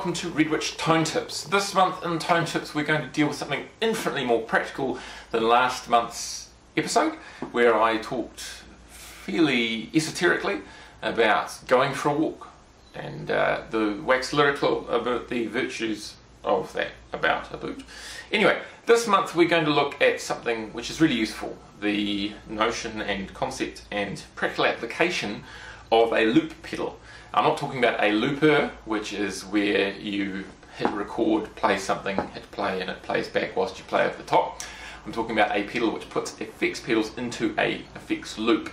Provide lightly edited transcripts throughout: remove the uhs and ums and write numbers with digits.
welcome to Redwitch Tone Tips. This month in Tone Tips we're going to deal with something infinitely more practical than last month's episode, where I talked fairly esoterically about going for a walk and the wax lyrical about the virtues of that about a boot. Anyway, this month we're going to look at something which is really useful, the notion and concept and practical application of a loop pedal. I'm not talking about a looper, which is where you hit record, play something, hit play, and it plays back whilst you play over the top. I'm talking about a pedal which puts effects pedals into a effects loop.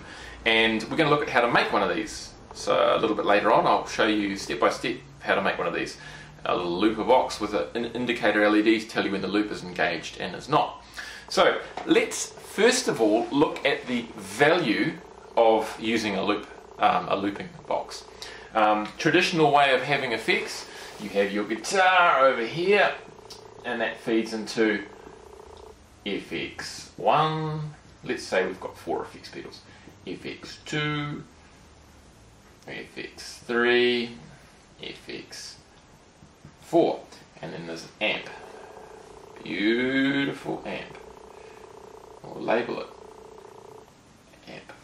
And we're going to look at how to make one of these. So a little bit later on I'll show you step by step how to make one of these. A little looper box with an indicator LED to tell you when the loop is engaged and is not. So let's first of all look at the value of using a looping box. Traditional way of having effects, you have your guitar over here and that feeds into FX1. Let's say we've got 4 effects pedals. FX2, FX3, FX4, and then there's an amp. Beautiful amp. We'll label it amp.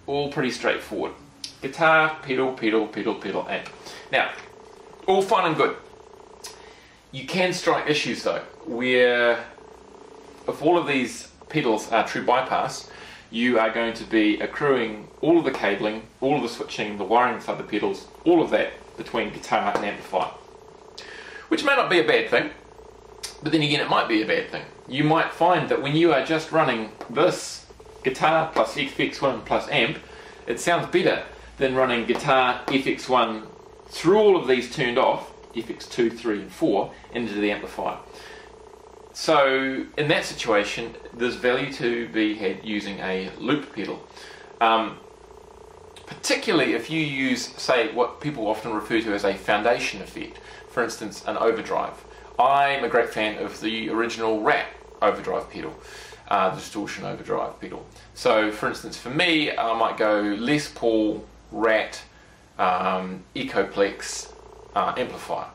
All pretty straightforward. Guitar, pedal, pedal, pedal, pedal, amp. Now, all fine and good. You can strike issues though, where if all of these pedals are true bypass, you are going to be accruing all of the cabling, all of the switching, the wiring inside the pedals, all of that between guitar and amplifier. Which may not be a bad thing, but then again it might be a bad thing. You might find that when you are just running this guitar plus FX1 plus amp, it sounds better than running guitar FX1 through all of these turned off, FX2, 3 and 4, into the amplifier. So in that situation there's value to be had using a loop pedal. Particularly if you use, say, what people often refer to as a foundation effect, for instance an overdrive. I'm a great fan of the original Rat overdrive pedal. The distortion overdrive pedal. So for instance for me I might go Les Paul, Rat, Echoplex, amplifier.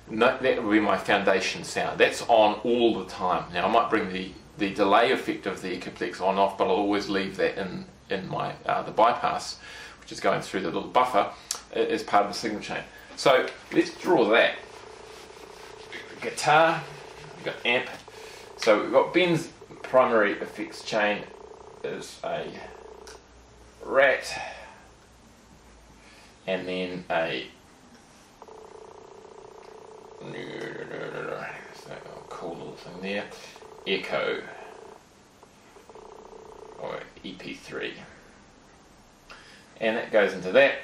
That would be my foundation sound. That's on all the time. Now I might bring the delay effect of the Echoplex on off, but I'll always leave that in my the bypass, which is going through the little buffer as part of the signal chain. So let's draw that. Guitar, we've got amp. So we've got Ben's primary effects chain is a Rat, and then a cool little thing there, Echo or EP3, and that goes into that,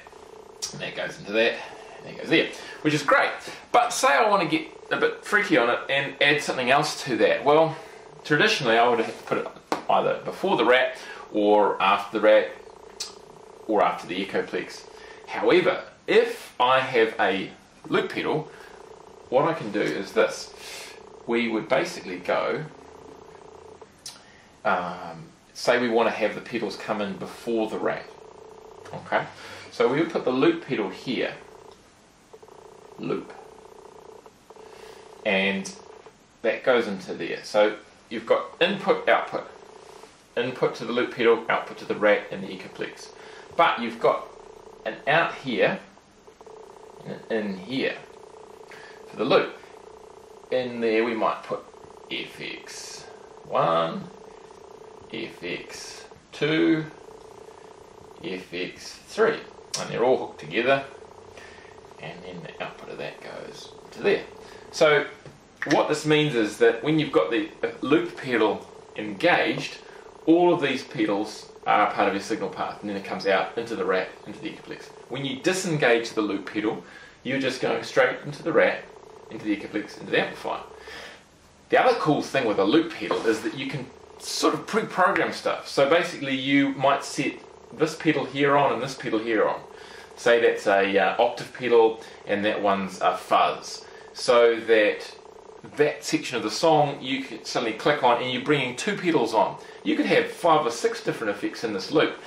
and that goes into that, and that goes there, which is great. But say I want to get a bit freaky on it and add something else to that. Well, traditionally I would have to put it either before the Rat or after the Rat or after the Echoplex. However, if I have a loop pedal, what I can do is this. We would basically go, say we want to have the pedals come in before the Rat. Okay, so we would put the loop pedal here, loop, and that goes into there. So you've got input, output, input to the loop pedal, output to the Rat and the Echoplex. But you've got an out here and an in here for the loop. In there we might put FX1, FX2, FX3, and they're all hooked together, and then the output of that goes to there. So what this means is that when you've got the loop pedal engaged, all of these pedals are part of your signal path, and then it comes out into the Rat, into the Echoplex. When you disengage the loop pedal, you're just going straight into the Rat, into the Echoplex, into the amplifier. The other cool thing with a loop pedal is that you can sort of pre-program stuff. So basically you might set this pedal here on and this pedal here on. Say that's a octave pedal and that one's a fuzz. So that section of the song you could suddenly click on and you're bringing 2 pedals on. You could have 5 or 6 different effects in this loop.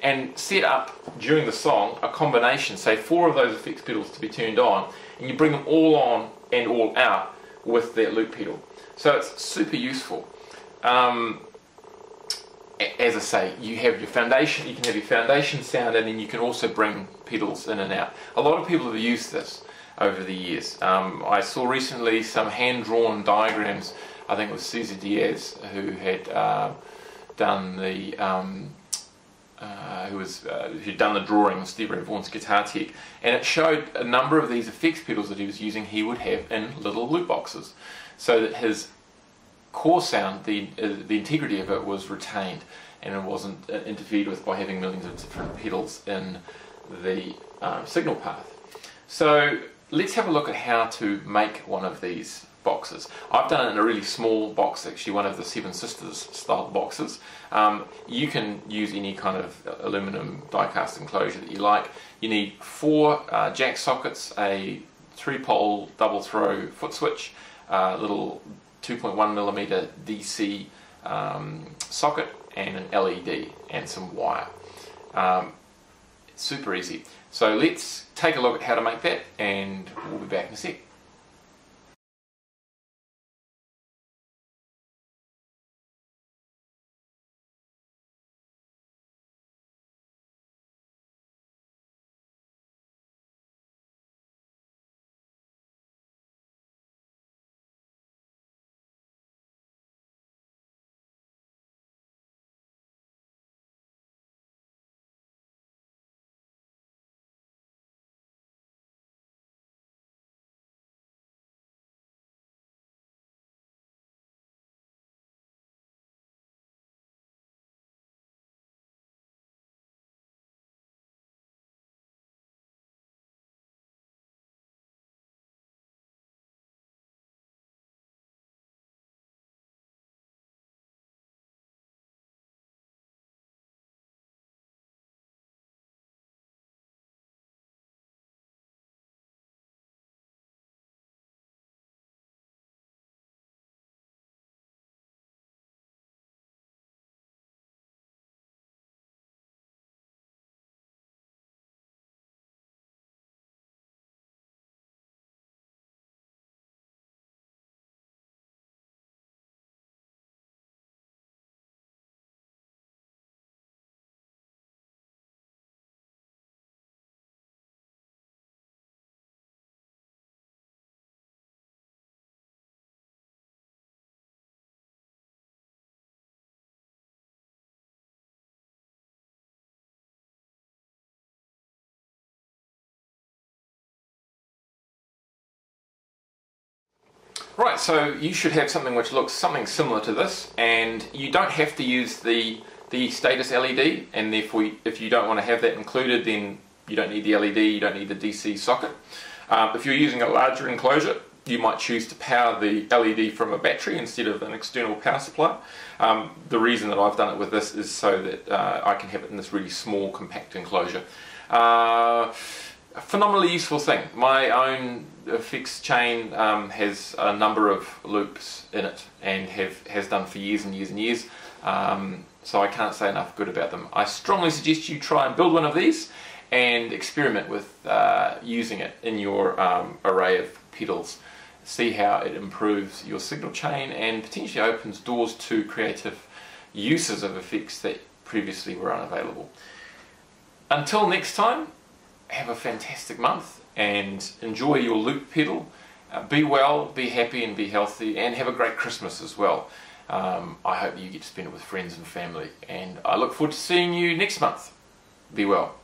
and set up during the song a combination, say 4 of those effects pedals to be turned on, and you bring them all on and all out with that loop pedal. So it's super useful. As I say, you have your foundation, you can have your foundation sound, and then you can also bring pedals in and out. A lot of people have used this over the years. I saw recently some hand-drawn diagrams, I think it was Cesar Diaz, who had done the who'd done the drawing of Stevie Ray Vaughan's Guitar Tech, and it showed a number of these effects pedals that he was using he would have in little loop boxes, so that his core sound, the integrity of it was retained, and it wasn't interfered with by having millions of different pedals in the signal path. So let's have a look at how to make one of these boxes. I've done it in a really small box, actually one of the Seven Sisters style boxes. You can use any kind of aluminum die-cast enclosure that you like. You need 4 jack sockets, a 3-pole double throw foot switch, a little 2.1mm DC socket, and an LED and some wire. It's super easy. So let's take a look at how to make that, and we'll be back in a sec. Right, so you should have something which looks something similar to this, and you don't have to use the status LED, and therefore if you don't want to have that included, then you don't need the LED, you don't need the DC socket. If you're using a larger enclosure, you might choose to power the LED from a battery instead of an external power supply. The reason that I've done it with this is so that I can have it in this really small compact enclosure. A phenomenally useful thing. My own effects chain has a number of loops in it, and has done for years and years and years, so I can't say enough good about them. I strongly suggest you try and build one of these and experiment with using it in your array of pedals. See how it improves your signal chain and potentially opens doors to creative uses of effects that previously were unavailable. Until next time, have a fantastic month and enjoy your loop pedal. Be well, be happy and be healthy, and have a great Christmas as well. I hope you get to spend it with friends and family, and I look forward to seeing you next month. Be well.